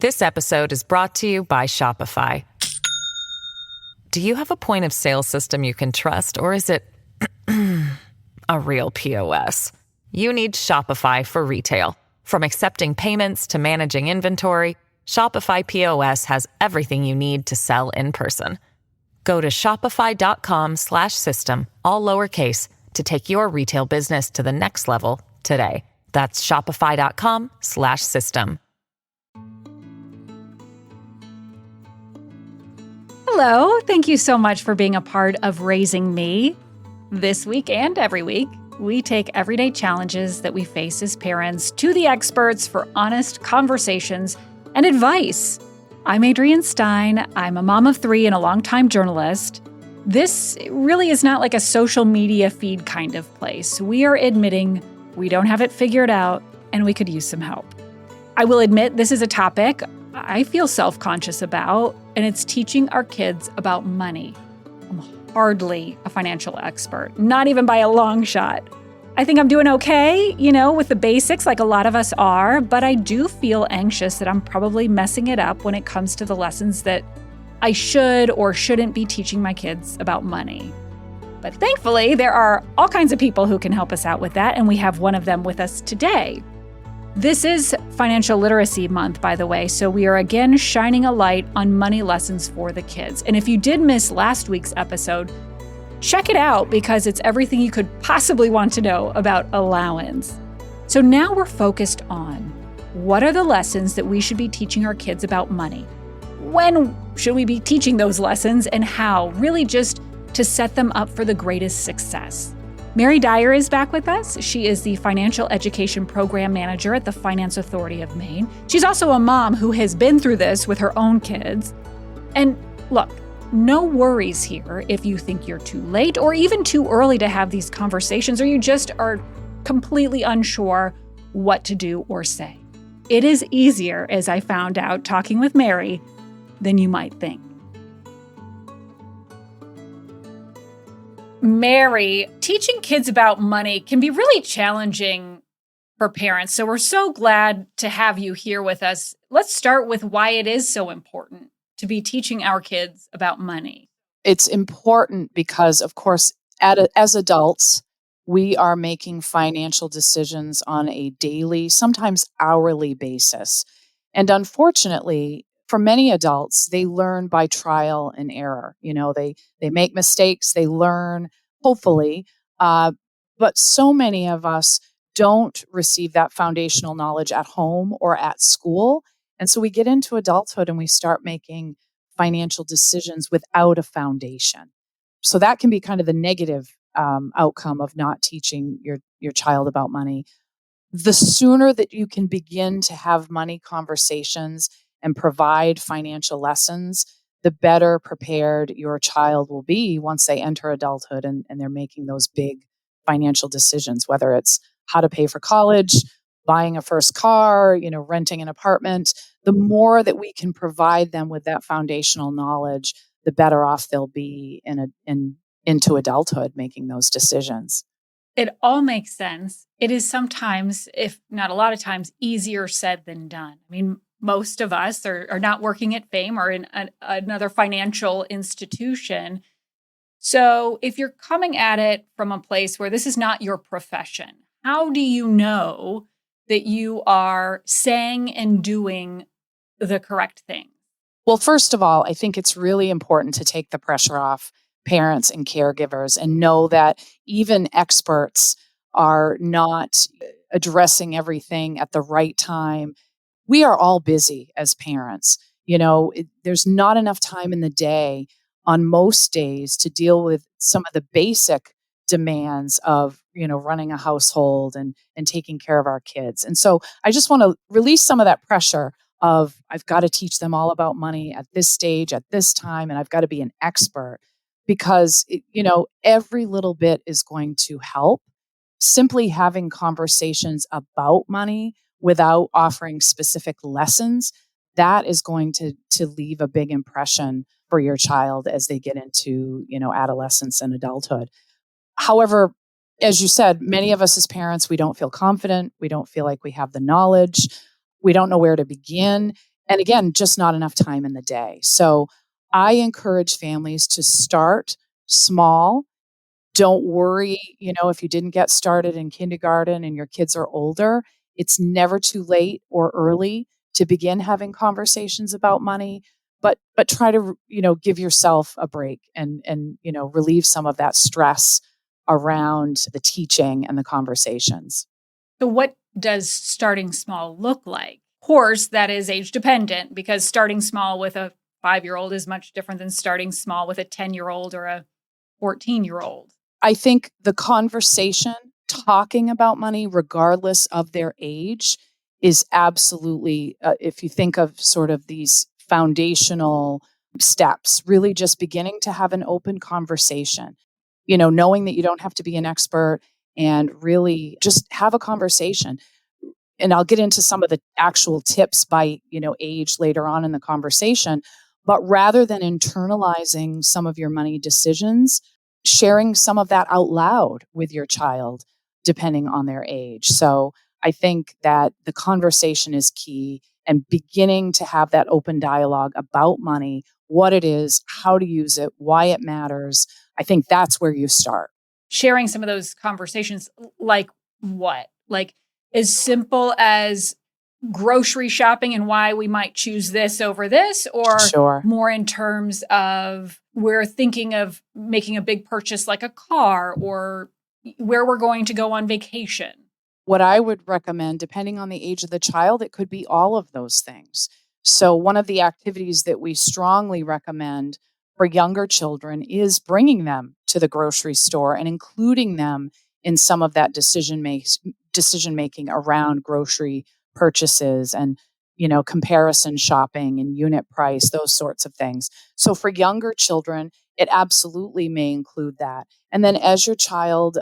This episode is brought to you by Shopify. Do you have a point of sale system you can trust, or is it a real POS? You need Shopify for retail. From accepting payments to managing inventory, Shopify POS has everything you need to sell in person. Go to shopify.com/system, all lowercase, to take your retail business to the next level today. That's shopify.com/system. Hello, thank you so much for being a part of Raising Me. This week and every week, we take everyday challenges that we face as parents to the experts for honest conversations and advice. I'm Adrienne Stein. I'm a mom of 3 and a longtime journalist. This really is not like a social media feed kind of place. We are admitting we don't have it figured out and we could use some help. I will admit this is a topic I feel self-conscious about, and it's teaching our kids about money. I'm hardly a financial expert, not even by a long shot. I think I'm doing okay, with the basics like a lot of us are, but I do feel anxious that I'm probably messing it up when it comes to the lessons that I should or shouldn't be teaching my kids about money. But thankfully, there are all kinds of people who can help us out with that, and we have one of them with us today. This is Financial Literacy Month, by the way, so we are again shining a light on money lessons for the kids. And if you did miss last week's episode, check it out because it's everything you could possibly want to know about allowance. So now we're focused on what are the lessons that we should be teaching our kids about money? When should we be teaching those lessons and how? Really just to set them up for the greatest success. Mary Dyer is back with us. She is the Financial Education Program Manager at the Finance Authority of Maine. She's also a mom who has been through this with her own kids. And look, no worries here if you think you're too late or even too early to have these conversations, or you just are completely unsure what to do or say. It is easier, as I found out talking with Mary, than you might think. Mary, teaching kids about money can be really challenging for parents. So we're so glad to have you here with us. Let's start with why it is so important to be teaching our kids about money. It's important because, of course, as adults, we are making financial decisions on a daily, sometimes hourly basis. And unfortunately, for many adults, they learn by trial and error. They make mistakes, they learn, hopefully, but so many of us don't receive that foundational knowledge at home or at school. And so we get into adulthood and we start making financial decisions without a foundation. So that can be kind of the negative outcome of not teaching your child about money. The sooner that you can begin to have money conversations and provide financial lessons, the better prepared your child will be once they enter adulthood and they're making those big financial decisions, whether it's how to pay for college, buying a first car, renting an apartment. The more that we can provide them with that foundational knowledge, the better off they'll be into adulthood making those decisions. It all makes sense. It is sometimes, if not a lot of times, easier said than done. I mean, most of us are not working at FAME or in another financial institution. So if you're coming at it from a place where this is not your profession, how do you know that you are saying and doing the correct thing? Well, first of all, I think it's really important to take the pressure off parents and caregivers and know that even experts are not addressing everything at the right time. We are all busy as parents. There's not enough time in the day on most days to deal with some of the basic demands of, running a household and taking care of our kids. And so I just want to release some of that pressure of I've got to teach them all about money at this stage, at this time, and I've got to be an expert because, every little bit is going to help. Simply having conversations about money without offering specific lessons, that is going to leave a big impression for your child as they get into, adolescence and adulthood. However, as you said, many of us as parents, we don't feel confident. We don't feel like we have the knowledge. We don't know where to begin. And again, just not enough time in the day. So I encourage families to start small. Don't worry, if you didn't get started in kindergarten and your kids are older, it's never too late or early to begin having conversations about money. But try to, give yourself a break and relieve some of that stress around the teaching and the conversations. So, what does starting small look like? Of course, that is age dependent because starting small with a 5-year-old is much different than starting small with a 10-year-old or a 14-year-old. I think the conversation, talking about money, regardless of their age, is absolutely, if you think of sort of these foundational steps, really just beginning to have an open conversation, knowing that you don't have to be an expert and really just have a conversation. And I'll get into some of the actual tips by, age later on in the conversation. But rather than internalizing some of your money decisions, sharing some of that out loud with your child, depending on their age. So I think that the conversation is key and beginning to have that open dialogue about money, what it is, how to use it, why it matters. I think that's where you start. Sharing some of those conversations, like what? Like as simple as grocery shopping and why we might choose this over this, or Sure. more in terms of we're thinking of making a big purchase like a car or where we're going to go on vacation. What I would recommend, depending on the age of the child, it could be all of those things. So, one of the activities that we strongly recommend for younger children is bringing them to the grocery store and including them in some of that decision making around grocery purchases and comparison shopping and unit price, those sorts of things. So, for younger children, it absolutely may include that. And then as your child,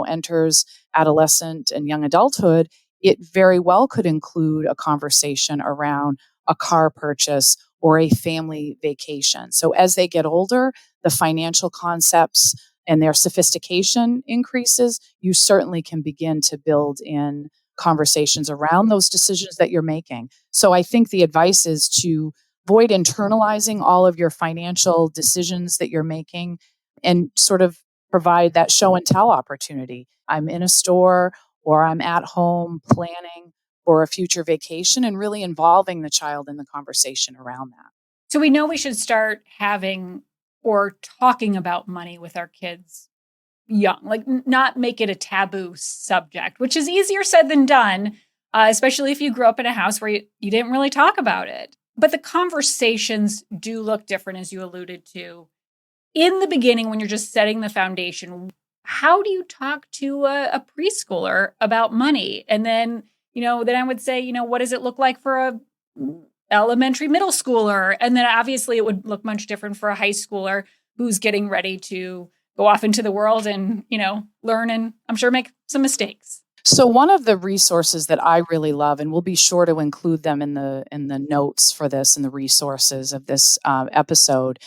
enters adolescent and young adulthood, it very well could include a conversation around a car purchase or a family vacation. So as they get older, the financial concepts and their sophistication increases, you certainly can begin to build in conversations around those decisions that you're making. So I think the advice is to avoid internalizing all of your financial decisions that you're making and sort of provide that show and tell opportunity. I'm in a store or I'm at home planning for a future vacation and really involving the child in the conversation around that. So we know we should start having or talking about money with our kids young, like not make it a taboo subject, which is easier said than done, especially if you grew up in a house where you didn't really talk about it. But the conversations do look different, as you alluded to. In the beginning, when you're just setting the foundation, how do you talk to a preschooler about money? And then, then I would say, what does it look like for a elementary middle schooler? And then obviously it would look much different for a high schooler who's getting ready to go off into the world and, learn and I'm sure make some mistakes. So one of the resources that I really love, and we'll be sure to include them in the notes for this and the resources of this episode,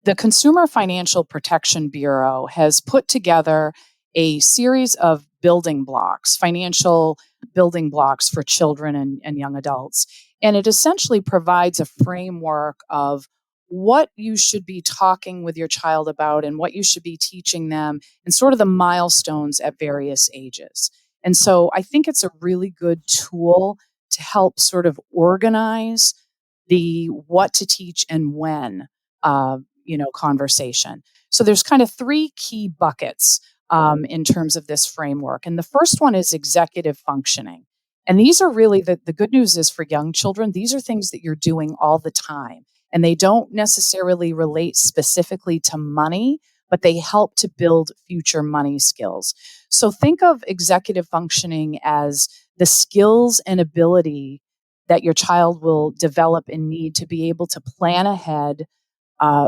the Consumer Financial Protection Bureau has put together a series of building blocks, financial building blocks for children and young adults. And it essentially provides a framework of what you should be talking with your child about and what you should be teaching them and sort of the milestones at various ages. And so I think it's a really good tool to help sort of organize the what to teach and when, conversation. So there's kind of three key buckets in terms of this framework. And the first one is executive functioning. And these are really the good news is for young children, these are things that you're doing all the time. And they don't necessarily relate specifically to money, but they help to build future money skills. So think of executive functioning as the skills and ability that your child will develop and need to be able to plan ahead,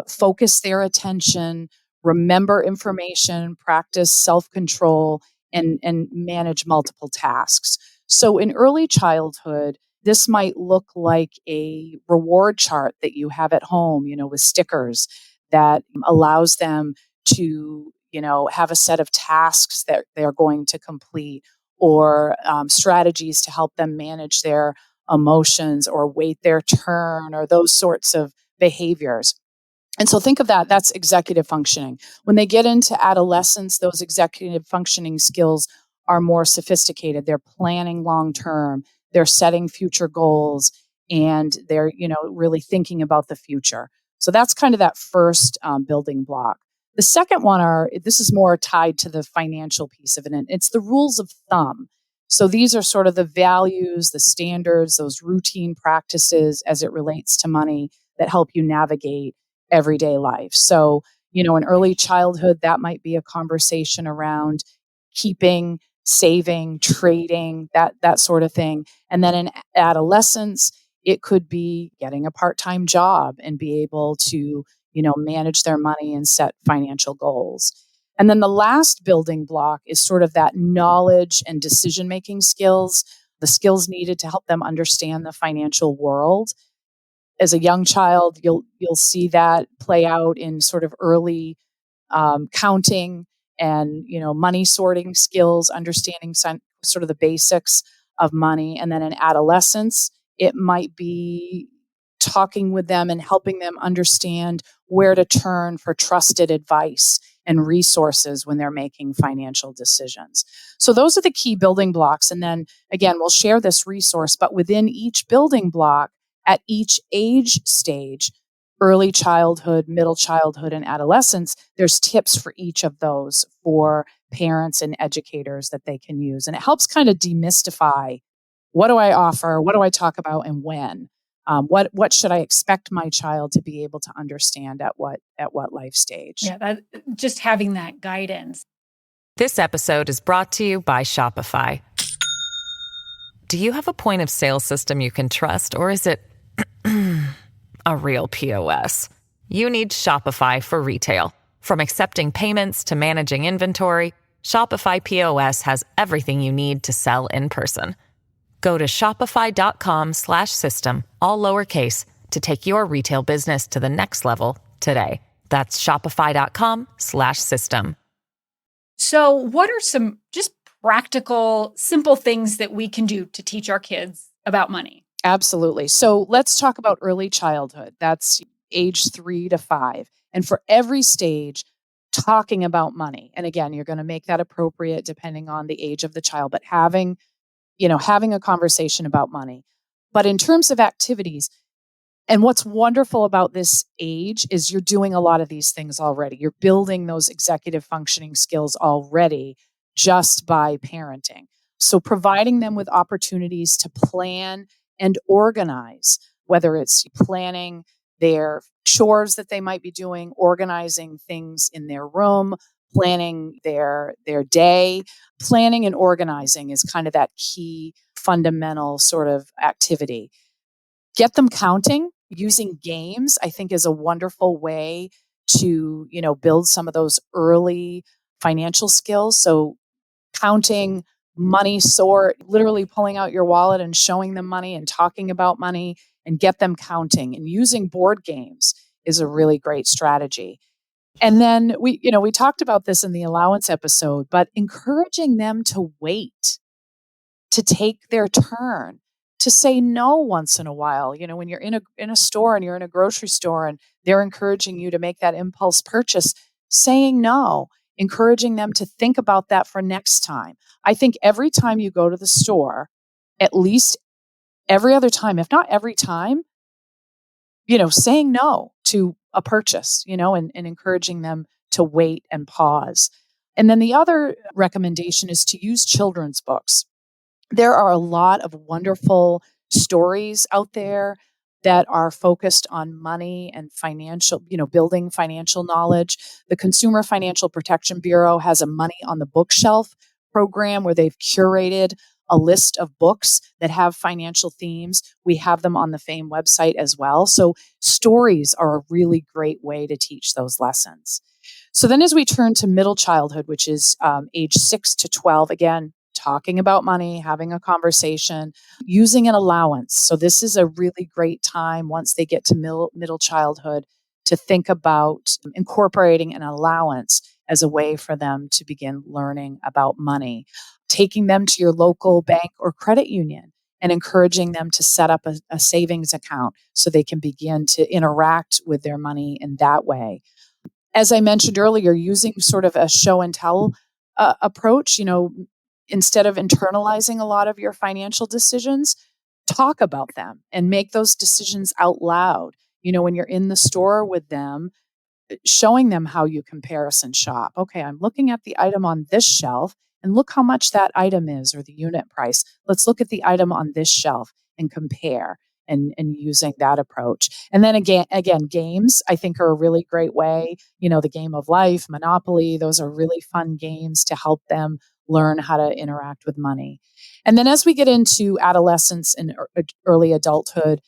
focus their attention, remember information, practice self-control, and manage multiple tasks. So in early childhood, this might look like a reward chart that you have at home, with stickers that allows them to, have a set of tasks that they're going to complete or strategies to help them manage their emotions or wait their turn or those sorts of behaviors. And so think of that, that's executive functioning. When they get into adolescence, those executive functioning skills are more sophisticated. They're planning long term, they're setting future goals, and they're, really thinking about the future. So that's kind of that first building block. The second one this is more tied to the financial piece of it, and it's the rules of thumb. So these are sort of the values, the standards, those routine practices as it relates to money that help you navigate everyday life. So, in early childhood, that might be a conversation around keeping, saving, trading, that sort of thing. And then in adolescence, it could be getting a part-time job and be able to, manage their money and set financial goals. And then the last building block is sort of that knowledge and decision-making skills, the skills needed to help them understand the financial world. As a young child, you'll see that play out in sort of early counting and money sorting skills, understanding sort of the basics of money. And then in adolescence, it might be talking with them and helping them understand where to turn for trusted advice and resources when they're making financial decisions. So those are the key building blocks. And then again, we'll share this resource, but within each building block, at each age stage, early childhood, middle childhood, and adolescence, there's tips for each of those for parents and educators that they can use. And it helps kind of demystify, what do I offer? What do I talk about? And when? What should I expect my child to be able to understand at what life stage? Yeah, just having that guidance. This episode is brought to you by Shopify. Do you have a point of sale system you can trust, or is it a real POS? You need Shopify for retail. From accepting payments to managing inventory, Shopify POS has everything you need to sell in person. Go to shopify.com/system, all lowercase, to take your retail business to the next level today. That's shopify.com/system. So what are some just practical, simple things that we can do to teach our kids about money? Absolutely. So let's talk about early childhood. That's age 3 to 5. And for every stage, talking about money. And again, you're going to make that appropriate depending on the age of the child, but having a conversation about money. But in terms of activities, and what's wonderful about this age is you're doing a lot of these things already. You're building those executive functioning skills already just by parenting. So providing them with opportunities to plan and organize, whether it's planning their chores that they might be doing, organizing things in their room, planning their day. Planning and organizing is kind of that key fundamental sort of activity. Get them counting. Using games, I think, is a wonderful way to, build some of those early financial skills. So counting, money sort, literally pulling out your wallet and showing them money and talking about money, and get them counting. And using board games is a really great strategy. And then we talked about this in the allowance episode, but encouraging them to wait, to take their turn, to say no once in a while. When you're in a store and you're in a grocery store and they're encouraging you to make that impulse purchase, saying no, encouraging them to think about that for next time. I think every time you go to the store, at least every other time, if not every time, saying no to a purchase, and encouraging them to wait and pause. And then the other recommendation is to use children's books. There are a lot of wonderful stories out there that are focused on money and financial, building financial knowledge. The Consumer Financial Protection Bureau has a Money on the Bookshelf program where they've curated a list of books that have financial themes. We have them on the FAME website as well. So stories are a really great way to teach those lessons. So then as we turn to middle childhood, which is age 6 to 12, again, talking about money, having a conversation, using an allowance. So this is a really great time once they get to middle childhood to think about incorporating an allowance as a way for them to begin learning about money. Taking them to your local bank or credit union and encouraging them to set up a savings account so they can begin to interact with their money in that way. As I mentioned earlier, using sort of a show and tell approach, instead of internalizing a lot of your financial decisions, talk about them and make those decisions out loud. When you're in the store with them, showing them how you comparison shop. Okay, I'm looking at the item on this shelf and look how much that item is or the unit price. Let's look at the item on this shelf and compare and using that approach. And then again, games I think are a really great way. The game of life, Monopoly, those are really fun games to help them learn how to interact with money. And then as we get into adolescence and early adulthood,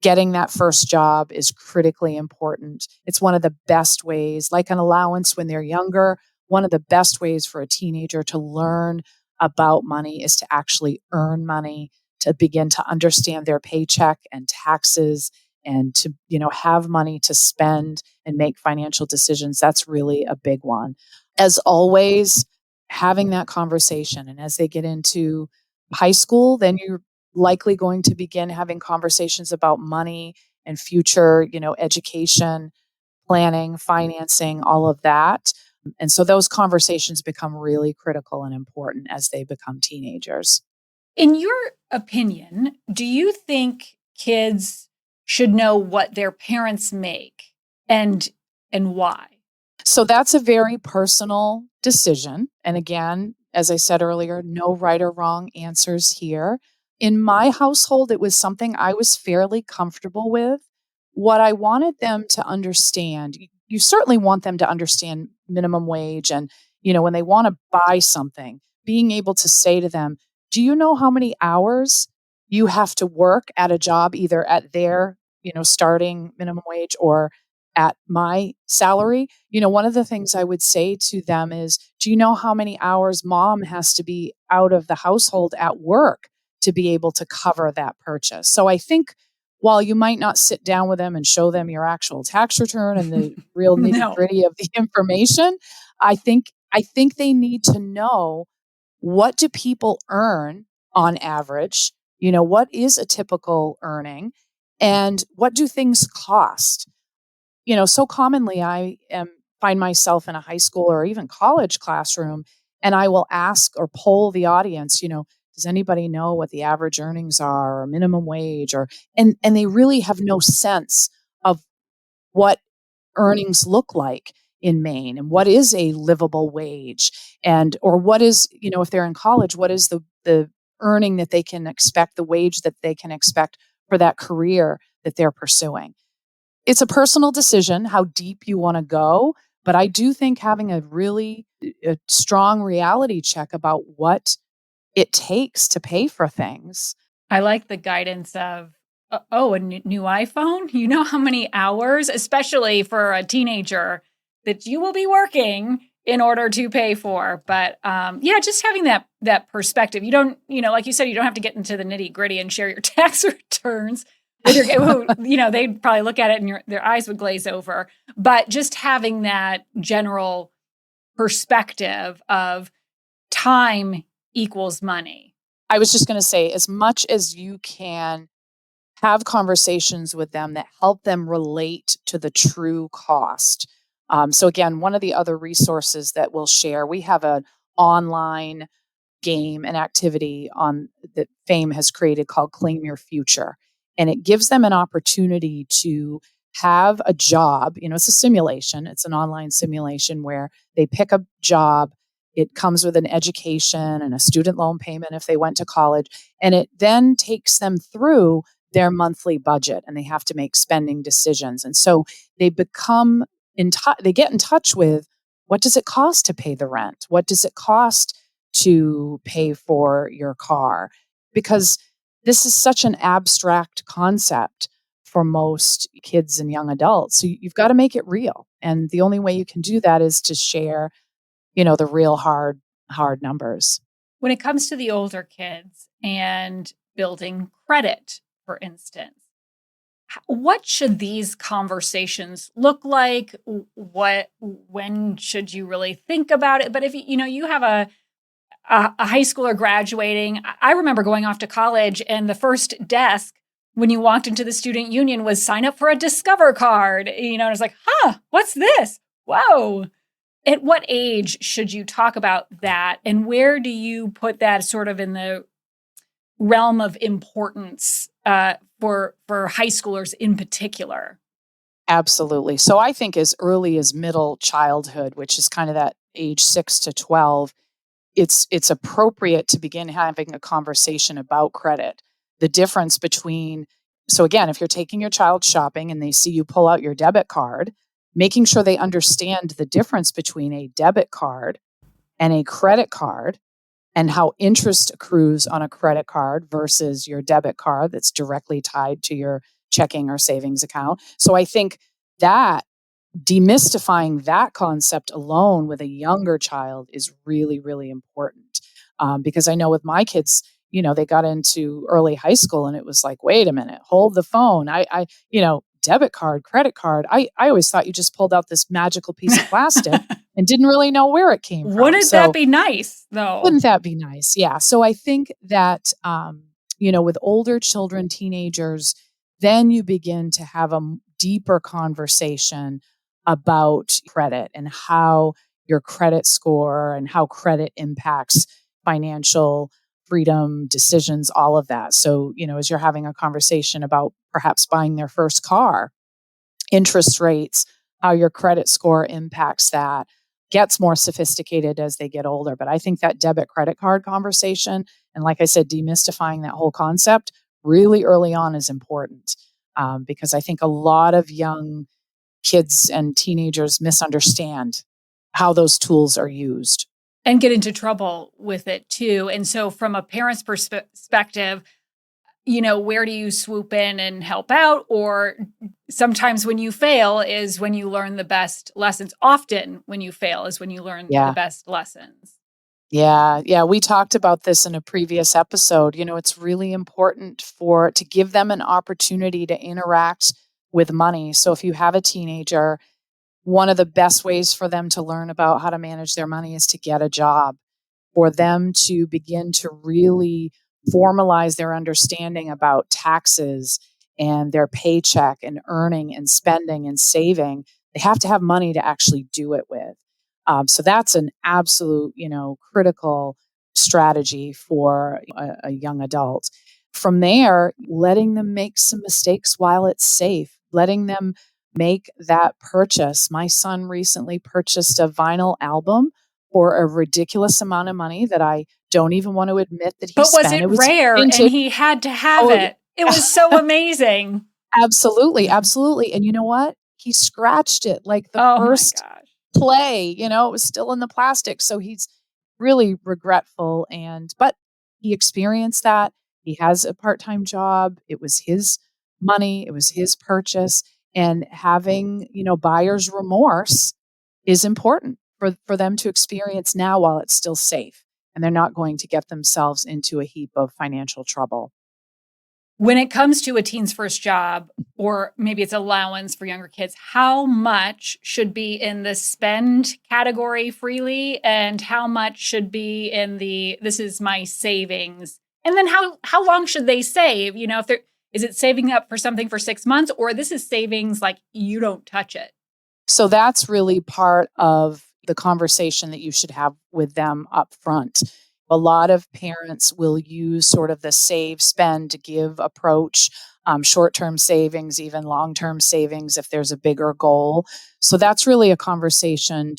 getting that first job is critically important. It's one of the best ways, like an allowance when they're younger, one of the best ways for a teenager to learn about money is to actually earn money, to begin to understand their paycheck and taxes, and to, have money to spend and make financial decisions. That's really a big one. As always, having that conversation. And as they get into high school, then you're likely going to begin having conversations about money and future, education, planning, financing, all of that. And so those conversations become really critical and important as they become teenagers. In your opinion, do you think kids should know what their parents make and why? So that's a very personal decision. And again, as I said earlier, no right or wrong answers here. In my household, it was something I was fairly comfortable with. What I wanted them to understand, you certainly want them to understand minimum wage and, when they want to buy something, being able to say to them, do you know how many hours you have to work at a job, either at their, starting minimum wage or at my salary? One of the things I would say to them is, do you know how many hours mom has to be out of the household at work to be able to cover that purchase? So I think while you might not sit down with them and show them your actual tax return and the real nitty gritty of the information, I think they need to know, what do people earn on average? What is a typical earning, and what do things cost? So commonly find myself in a high school or even college classroom, and I will ask or poll the audience, does anybody know what the average earnings are or minimum wage, and they really have no sense of what earnings look like in Maine and what is a livable wage, or what is, if they're in college, what is the earning that they can expect, the wage that they can expect for that career that they're pursuing. It's a personal decision how deep you want to go, but I do think having a strong reality check about what it takes to pay for things. I like the guidance of, a new iPhone? You know how many hours, especially for a teenager, that you will be working in order to pay for. But just having that perspective. You don't, like you said, you don't have to get into the nitty gritty and share your tax returns. They'd probably look at it and their eyes would glaze over. But just having that general perspective of time equals money. I was just going to say, as much as you can have conversations with them that help them relate to the true cost. So again, one of the other resources that we'll share, we have an online game and activity that FAME has created called Claim Your Future. And it gives them an opportunity to have a job. It's a simulation. It's an online simulation where they pick a job. It comes with an education and a student loan payment if they went to college. And it then takes them through their monthly budget, and they have to make spending decisions. And so they become they get in touch with, what does it cost to pay the rent? What does it cost to pay for your car? Because this is such an abstract concept for most kids and young adults. So you've got to make it real. And the only way you can do that is to share, the real hard numbers. When it comes to the older kids and building credit, for instance, what should these conversations look like? When should you really think about it? But if you have a high schooler graduating. I remember going off to college, and the first desk when you walked into the student union was sign up for a Discover card. And I was like, what's this? Whoa. At what age should you talk about that? And where do you put that sort of in the realm of importance for high schoolers in particular? Absolutely. So I think as early as middle childhood, which is kind of that age 6 to 12, it's appropriate to begin having a conversation about credit. The difference between, so again, if you're taking your child shopping and they see you pull out your debit card, making sure they understand the difference between a debit card and a credit card, and how interest accrues on a credit card versus your debit card that's directly tied to your checking or savings account. So I think that demystifying that concept alone with a younger child is really, really important. Because I know with my kids, they got into early high school and it was like, wait a minute, hold the phone. Debit card, credit card. I always thought you just pulled out this magical piece of plastic and didn't really know where it came from. Wouldn't that be nice, though? Wouldn't that be nice? Yeah. So I think that, with older children, teenagers, then you begin to have a deeper conversation about credit and how your credit score and how credit impacts financial freedom, decisions, all of that. So, as you're having a conversation about perhaps buying their first car, interest rates, how your credit score impacts that, gets more sophisticated as they get older. But I think that debit credit card conversation, and like I said, demystifying that whole concept really early on is important, because I think a lot of young kids and teenagers misunderstand how those tools are used. And get into trouble with it too. And so from a parent's perspective, where do you swoop in and help out? Or sometimes when you fail is when you learn the best lessons. Often when you fail is when you learn the best lessons. Yeah. We talked about this in a previous episode. It's really important to give them an opportunity to interact with money. So if you have a teenager, one of the best ways for them to learn about how to manage their money is to get a job, for them to begin to really formalize their understanding about taxes and their paycheck and earning and spending and saving. They have to have money to actually do it with. So that's an absolute, critical strategy for a young adult. From there, letting them make some mistakes while it's safe, letting them make that purchase. My son recently purchased a vinyl album for a ridiculous amount of money that I don't even want to admit that he spent. But was it rare vintage. And he had to have it? It was so amazing. Absolutely. And you know what? He scratched it like the first play, it was still in the plastic. So he's really regretful. But he experienced that. He has a part-time job. It was his money. It was his purchase. And having, buyer's remorse is important for them to experience now while it's still safe. And they're not going to get themselves into a heap of financial trouble. When it comes to a teen's first job, or maybe it's allowance for younger kids, how much should be in the spend category freely and how much should be in this is my savings? And then how long should they save? Is it saving up for something for 6 months, or this is savings like you don't touch it? So that's really part of the conversation that you should have with them up front. A lot of parents will use sort of the save, spend, give approach, short-term savings, even long-term savings if there's a bigger goal. So that's really a conversation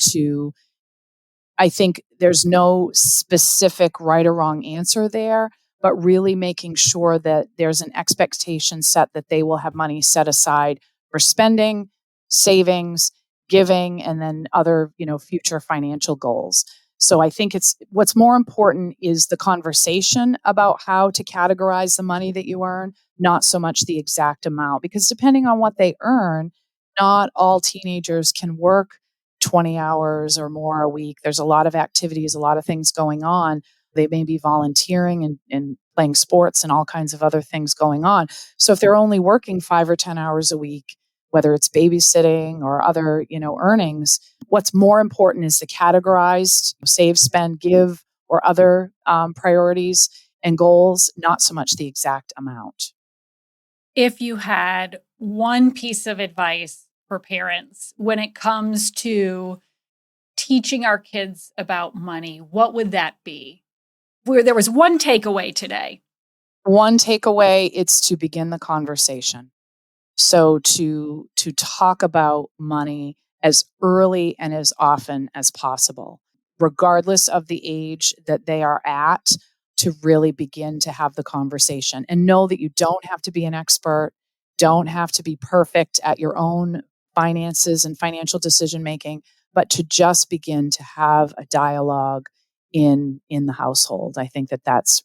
I think there's no specific right or wrong answer there, but really making sure that there's an expectation set that they will have money set aside for spending, savings, giving, and then other, future financial goals. So I think what's more important is the conversation about how to categorize the money that you earn, not so much the exact amount, because depending on what they earn, not all teenagers can work 20 hours or more a week. There's a lot of activities, a lot of things going on. They may be volunteering and playing sports and all kinds of other things going on. So if they're only working 5 or 10 hours a week, whether it's babysitting or other, earnings, what's more important is the categorized save, spend, give or other priorities and goals, not so much the exact amount. If you had one piece of advice for parents when it comes to teaching our kids about money, what would that be? Where there was one takeaway today. One takeaway, it's to begin the conversation. So to talk about money as early and as often as possible, regardless of the age that they are at, to really begin to have the conversation and know that you don't have to be an expert, don't have to be perfect at your own finances and financial decision making, but to just begin to have a dialogue in the household. I think that's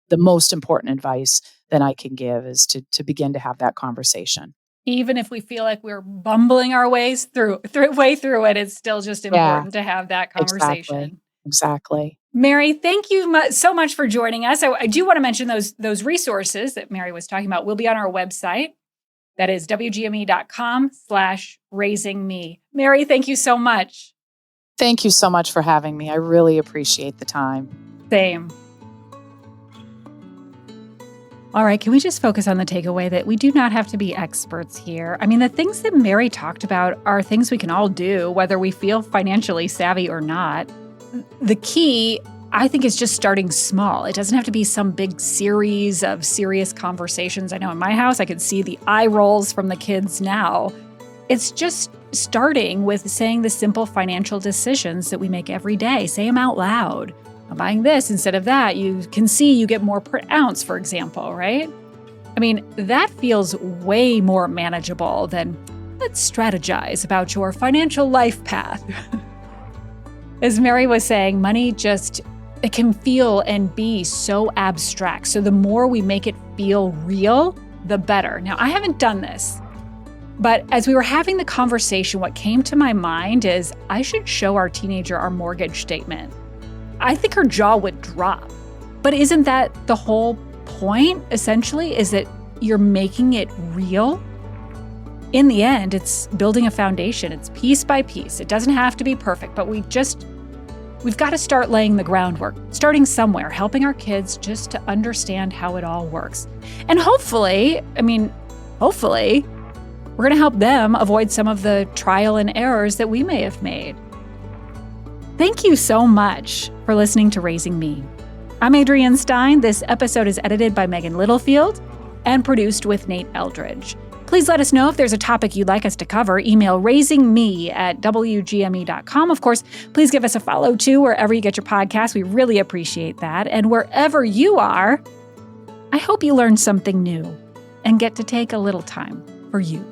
the most important advice that I can give is to begin to have that conversation. Even if we feel like we're bumbling our ways through it, it's still just important to have that conversation. Exactly. Mary, thank you so much for joining us. I do want to mention those resources that Mary was talking about will be on our website. That is wgme.com/raisingme. Mary, thank you so much. Thank you so much for having me. I really appreciate the time. Same. All right, can we just focus on the takeaway that we do not have to be experts here? I mean, the things that Mary talked about are things we can all do, whether we feel financially savvy or not. The key, I think, is just starting small. It doesn't have to be some big series of serious conversations. I know in my house, I could see the eye rolls from the kids now. It's just starting with saying the simple financial decisions that we make every day. Say them out loud. I'm buying this instead of that. You can see you get more per ounce, for example, right? I mean, that feels way more manageable than let's strategize about your financial life path. As Mary was saying, money it can feel and be so abstract. So the more we make it feel real, the better. Now, I haven't done this, but as we were having the conversation, what came to my mind is I should show our teenager our mortgage statement. I think her jaw would drop. But isn't that the whole point, essentially, is that you're making it real? In the end, it's building a foundation. It's piece by piece. It doesn't have to be perfect, but we've got to start laying the groundwork, starting somewhere, helping our kids just to understand how it all works. And hopefully, we're going to help them avoid some of the trial and errors that we may have made. Thank you so much for listening to Raising Me. I'm Adrienne Stein. This episode is edited by Megan Littlefield and produced with Nate Eldridge. Please let us know if there's a topic you'd like us to cover. Email raisingme@wgme.com. Of course, please give us a follow too wherever you get your podcasts. We really appreciate that. And wherever you are, I hope you learned something new and get to take a little time for you.